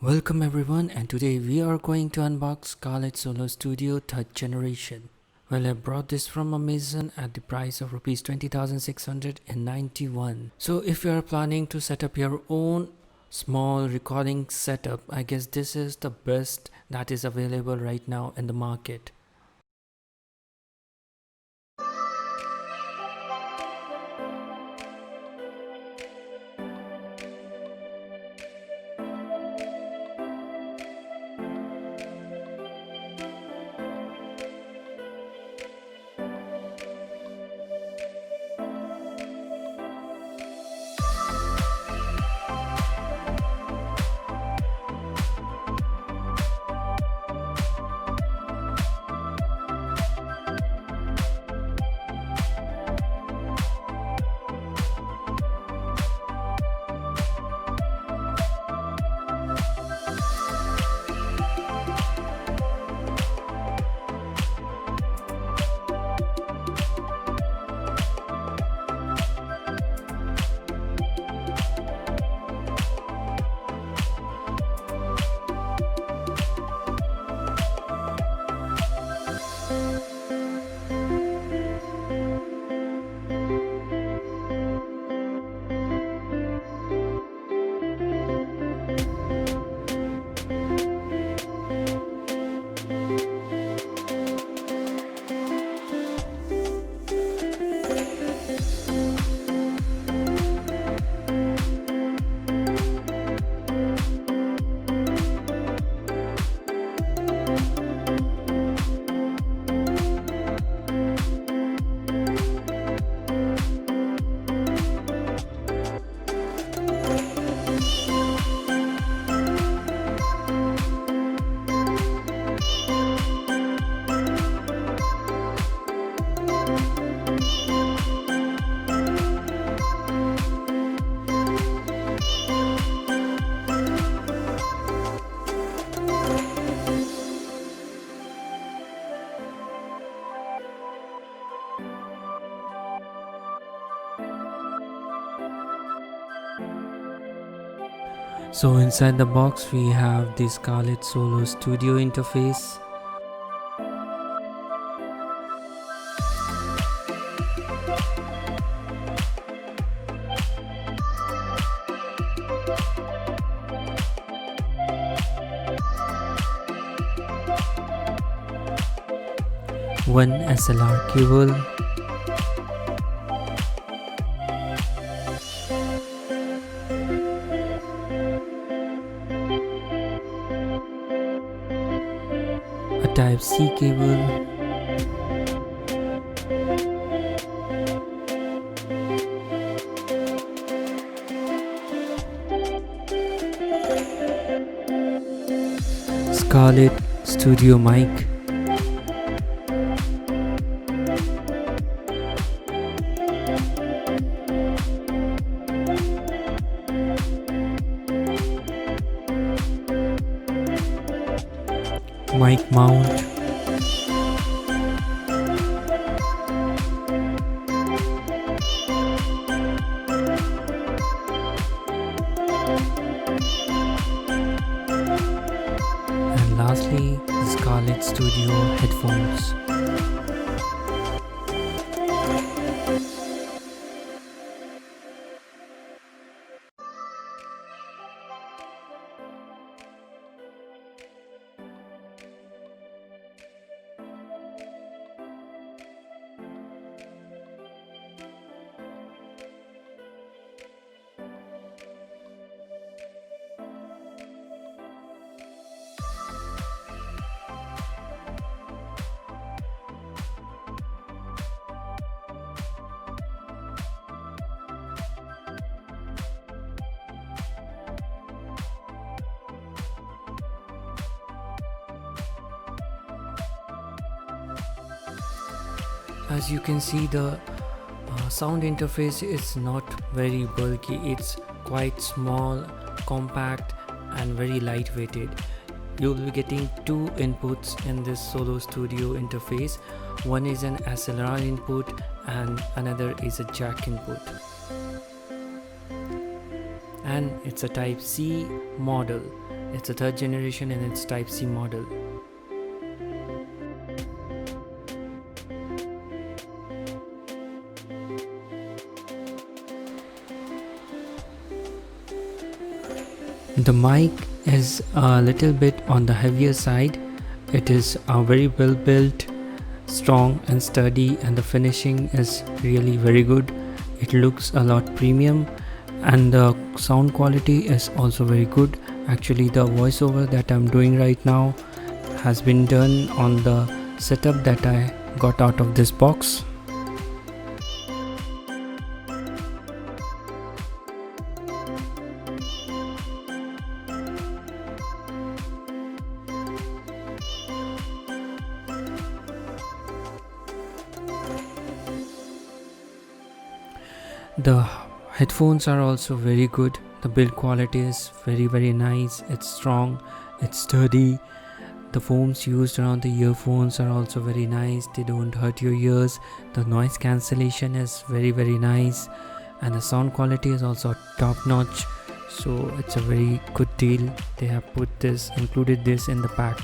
Welcome everyone, and today we are going to unbox Scarlett Solo Studio 3rd generation. Well, I brought this from Amazon at the price of rupees 20,691. So if you are planning to set up your own small recording setup, I guess this is the best that is available right now in the market. So inside the box we have the Scarlett Solo Studio interface. One SLR cable, a Type-C cable, Scarlett Studio mic, mic mount, and lastly the Scarlett Studio headphones. As you can see, the sound interface is not very bulky. It's quite small, compact and very lightweighted. You'll be getting two inputs in this Solo Studio interface. One is an SLR input and another is a jack input. And it's a Type-C model. It's a third generation and it's Type C model. The mic is a little bit on the heavier side. It is very well built, strong and sturdy, and the finishing is really very good. It looks a lot premium, and the sound quality is also very good. Actually, the voiceover that I'm doing right now has been done on the setup that I got out of this box. The headphones are also very good. The build quality is very nice. It's strong, it's sturdy. The foams used around the earphones are also very nice. They don't hurt your ears. The noise cancellation is very nice, and the sound quality is also top notch. So it's a very good deal. They have included this in the pack.